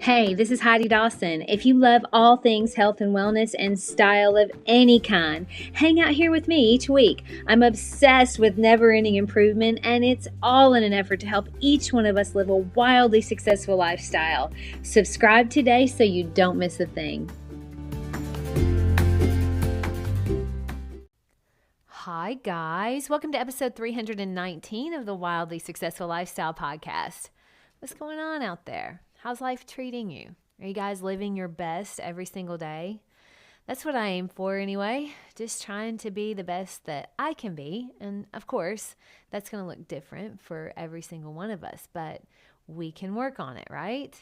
Hey, this is Heidi Dawson. If you love all things health and wellness and style of any kind, hang out here with me each week. I'm obsessed with never-ending improvement, and it's all in an effort to help each one of us live a wildly successful lifestyle. Subscribe today so you don't miss a thing. Hi, guys. Welcome to episode 319 of the Wildly Successful Lifestyle Podcast. What's going on out there? How's life treating you? Are you guys living your best every single day? That's what I aim for anyway, just trying to be the best that I can be. And of course, that's going to look different for every single one of us, but we can work on it, right?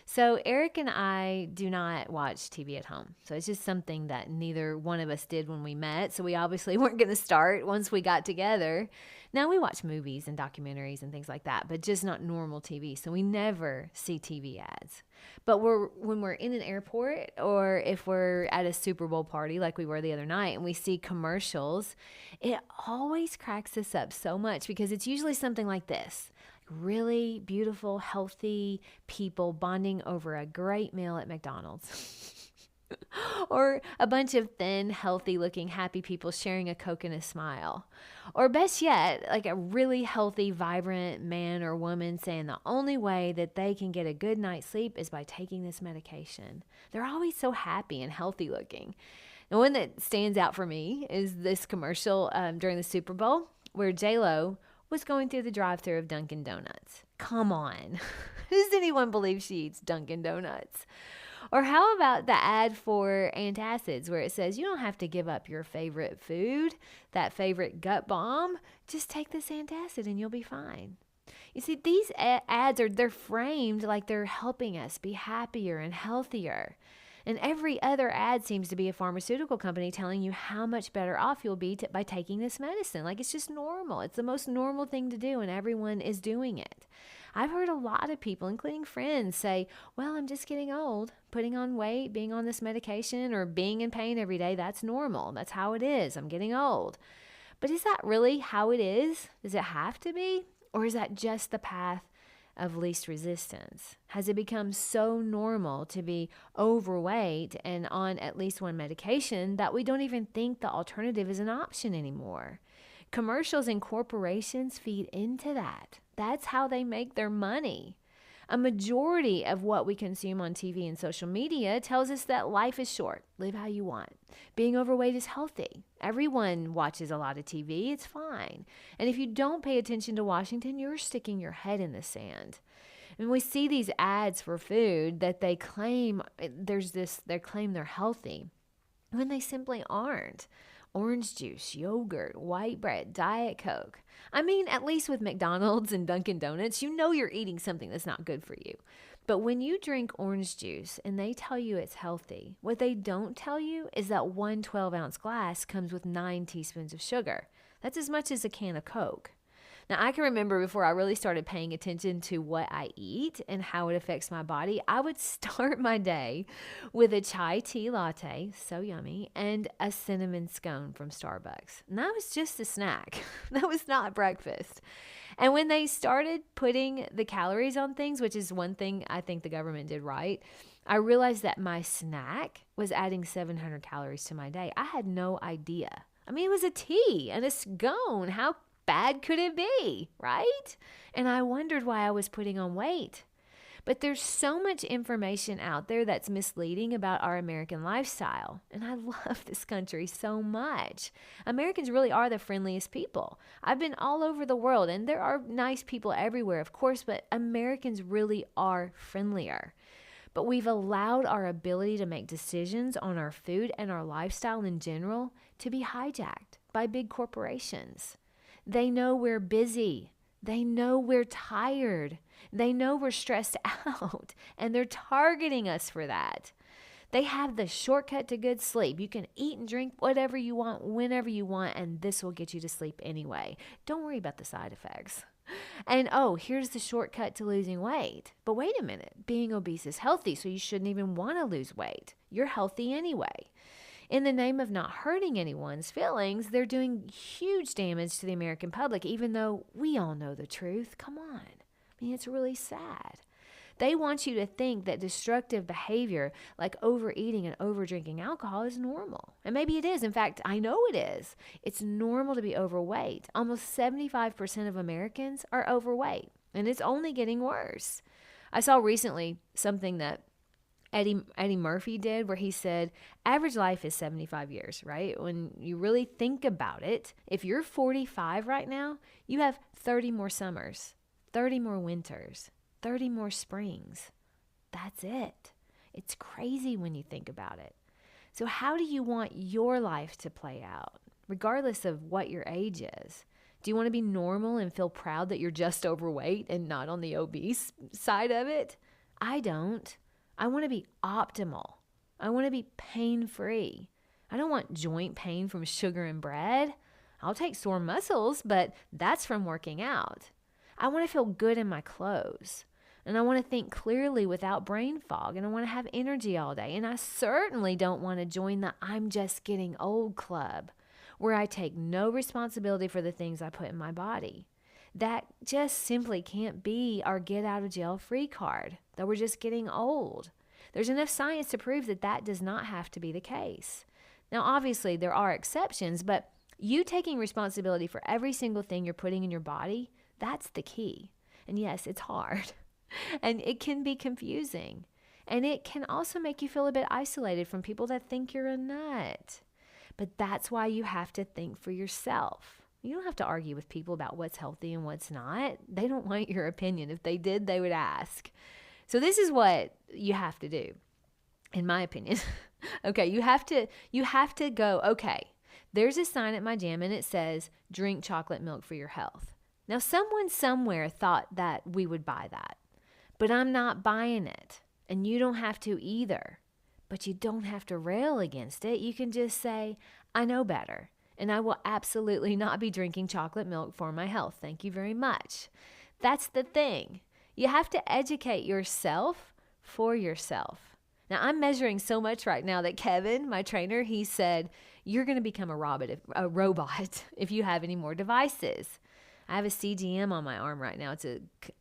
So Eric and I do not watch TV at home. So it's just something that neither one of us did when we met. So we obviously weren't going to start once we got together. Now we watch movies and documentaries and things like that, but just not normal TV. So we never see TV ads. But when we're in an airport or if we're at a Super Bowl party like we were the other night and we see commercials, it always cracks us up so much because it's usually something like this. Really beautiful, healthy people bonding over a great meal at McDonald's. Or a bunch of thin, healthy-looking, happy people sharing a Coke and a smile. Or best yet, like a really healthy, vibrant man or woman saying the only way that they can get a good night's sleep is by taking this medication. They're always so happy and healthy-looking. The one that stands out for me is this commercial during the Super Bowl where J-Lo was going through the drive-thru of Dunkin' Donuts. Come on. Does anyone believe she eats Dunkin' Donuts? Or how about the ad for antacids where it says you don't have to give up your favorite food, that favorite gut bomb. Just take this antacid and you'll be fine. You see, these ads they're framed like they're helping us be happier and healthier. And every other ad seems to be a pharmaceutical company telling you how much better off you'll be by taking this medicine. Like it's just normal. It's the most normal thing to do and everyone is doing it. I've heard a lot of people, including friends, say, well, I'm just getting old. Putting on weight, being on this medication, or being in pain every day, that's normal. That's how it is. I'm getting old. But is that really how it is? Does it have to be? Or is that just the path of least resistance? Has it become so normal to be overweight and on at least one medication that we don't even think the alternative is an option anymore? Commercials and corporations feed into that. That's how they make their money. A majority of what we consume on TV and social media tells us that life is short. Live how you want. Being overweight is healthy. Everyone watches a lot of TV. It's fine. And if you don't pay attention to Washington, you're sticking your head in the sand. And we see these ads for food that they claim they claim they're healthy when they simply aren't. Orange juice, yogurt, white bread, Diet Coke. I mean, at least with McDonald's and Dunkin' Donuts, you know you're eating something that's not good for you. But when you drink orange juice and they tell you it's healthy, what they don't tell you is that one 12-ounce glass comes with 9 teaspoons of sugar. That's as much as a can of Coke. Now, I can remember before I really started paying attention to what I eat and how it affects my body, I would start my day with a chai tea latte, so yummy, and a cinnamon scone from Starbucks. And that was just a snack. That was not breakfast. And when they started putting the calories on things, which is one thing I think the government did right, I realized that my snack was adding 700 calories to my day. I had no idea. I mean, it was a tea and a scone. How bad could it be, right? And I wondered why I was putting on weight. But there's so much information out there that's misleading about our American lifestyle. And I love this country so much. Americans really are the friendliest people. I've been all over the world, and there are nice people everywhere, of course, but Americans really are friendlier. But we've allowed our ability to make decisions on our food and our lifestyle in general to be hijacked by big corporations. They know we're busy. They know we're tired. They know we're stressed out, and they're targeting us for that. They have the shortcut to good sleep. You can eat and drink whatever you want, whenever you want, and this will get you to sleep anyway. Don't worry about the side effects. And here's the shortcut to losing weight. But wait a minute, being obese is healthy, so you shouldn't even want to lose weight. You're healthy anyway. In the name of not hurting anyone's feelings, they're doing huge damage to the American public, even though we all know the truth. Come on. I mean, it's really sad. They want you to think that destructive behavior like overeating and overdrinking alcohol is normal. And maybe it is. In fact, I know it is. It's normal to be overweight. Almost 75% of Americans are overweight, and it's only getting worse. I saw recently something that Eddie Murphy did where he said average life is 75 years, right? When you really think about it, if you're 45 right now, you have 30 more summers, 30 more winters, 30 more springs. That's it. It's crazy when you think about it. So how do you want your life to play out, regardless of what your age is? Do you want to be normal and feel proud that you're just overweight and not on the obese side of it? I don't. I want to be optimal. I want to be pain-free. I don't want joint pain from sugar and bread. I'll take sore muscles, but that's from working out. I want to feel good in my clothes. And I want to think clearly without brain fog. And I want to have energy all day. And I certainly don't want to join the I'm just getting old club, where I take no responsibility for the things I put in my body. That just simply can't be our get out of jail free card, that we're just getting old. There's enough science to prove that that does not have to be the case. Now, obviously, there are exceptions, but you taking responsibility for every single thing you're putting in your body, that's the key. And yes, it's hard. And it can be confusing. And it can also make you feel a bit isolated from people that think you're a nut. But that's why you have to think for yourself. You don't have to argue with people about what's healthy and what's not. They don't want your opinion. If they did, they would ask. So this is what you have to do, in my opinion. Okay, you have to go, okay, there's a sign at my gym and it says, drink chocolate milk for your health. Now, someone somewhere thought that we would buy that, but I'm not buying it. And you don't have to either. But you don't have to rail against it. You can just say, I know better. And I will absolutely not be drinking chocolate milk for my health. Thank you very much. That's the thing. You have to educate yourself for yourself. Now, I'm measuring so much right now that Kevin, my trainer, he said, you're going to become a robot if you have any more devices. I have a CGM on my arm right now. It's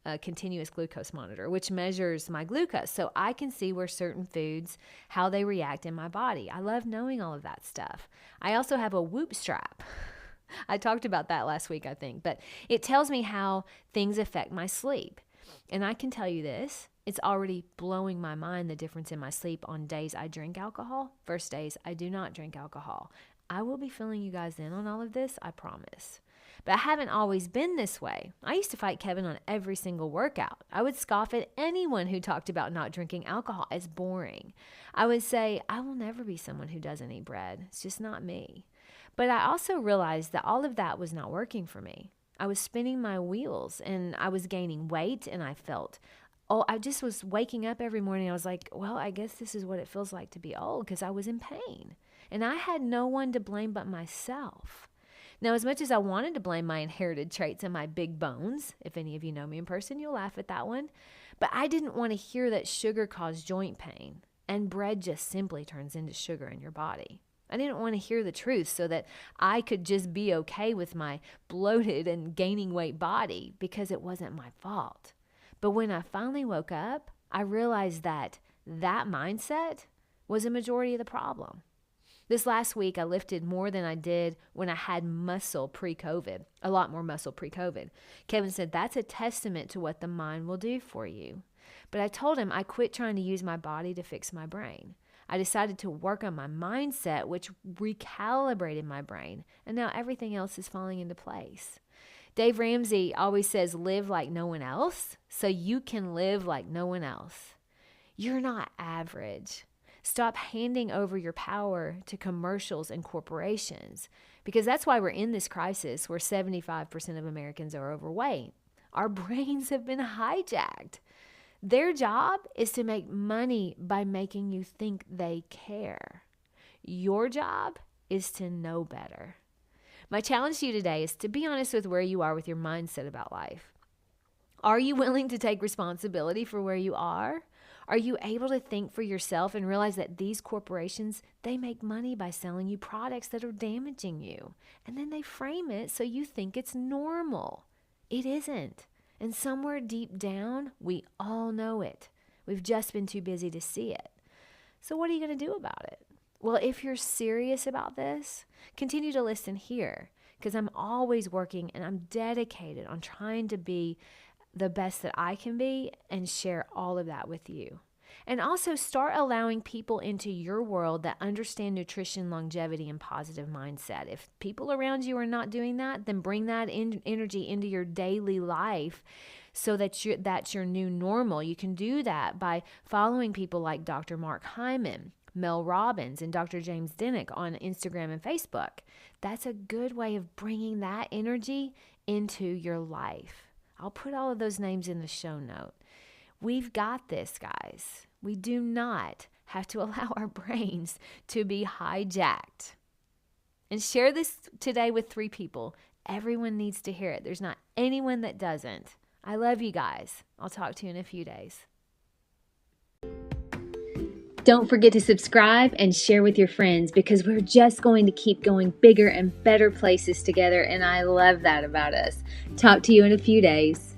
a continuous glucose monitor, which measures my glucose. So I can see where certain foods, how they react in my body. I love knowing all of that stuff. I also have a Whoop strap. I talked about that last week, I think. But it tells me how things affect my sleep. And I can tell you this, it's already blowing my mind, the difference in my sleep on days I drink alcohol versus days I do not drink alcohol. I will be filling you guys in on all of this, I promise. But I haven't always been this way. I used to fight Kevin on every single workout. I would scoff at anyone who talked about not drinking alcohol as boring. I would say, I will never be someone who doesn't eat bread. It's just not me. But I also realized that all of that was not working for me. I was spinning my wheels and I was gaining weight and I just was waking up every morning. I was like, well, I guess this is what it feels like to be old because I was in pain. And I had no one to blame but myself. Now, as much as I wanted to blame my inherited traits and my big bones, if any of you know me in person, you'll laugh at that one, but I didn't want to hear that sugar caused joint pain and bread just simply turns into sugar in your body. I didn't want to hear the truth so that I could just be okay with my bloated and gaining weight body because it wasn't my fault. But when I finally woke up, I realized that mindset was a majority of the problem. This last week, I lifted more than I did when I had muscle pre-COVID, a lot more muscle pre-COVID. Kevin said, that's a testament to what the mind will do for you. But I told him I quit trying to use my body to fix my brain. I decided to work on my mindset, which recalibrated my brain. And now everything else is falling into place. Dave Ramsey always says, live like no one else so you can live like no one else. You're not average. Stop handing over your power to commercials and corporations because that's why we're in this crisis where 75% of Americans are overweight. Our brains have been hijacked. Their job is to make money by making you think they care. Your job is to know better. My challenge to you today is to be honest with where you are with your mindset about life. Are you willing to take responsibility for where you are? Are you able to think for yourself and realize that these corporations, they make money by selling you products that are damaging you? And then they frame it so you think it's normal. It isn't. And somewhere deep down, we all know it. We've just been too busy to see it. So what are you going to do about it? Well, if you're serious about this, continue to listen here, because I'm always working and I'm dedicated on trying to be the best that I can be and share all of that with you. And also start allowing people into your world that understand nutrition, longevity, and positive mindset. If people around you are not doing that, then bring that energy into your daily life so that that's your new normal. You can do that by following people like Dr. Mark Hyman, Mel Robbins, and Dr. James Dinnick on Instagram and Facebook. That's a good way of bringing that energy into your life. I'll put all of those names in the show note. We've got this, guys. We do not have to allow our brains to be hijacked. And share this today with 3 people. Everyone needs to hear it. There's not anyone that doesn't. I love you guys. I'll talk to you in a few days. Don't forget to subscribe and share with your friends, because we're just going to keep going bigger and better places together, and I love that about us. Talk to you in a few days.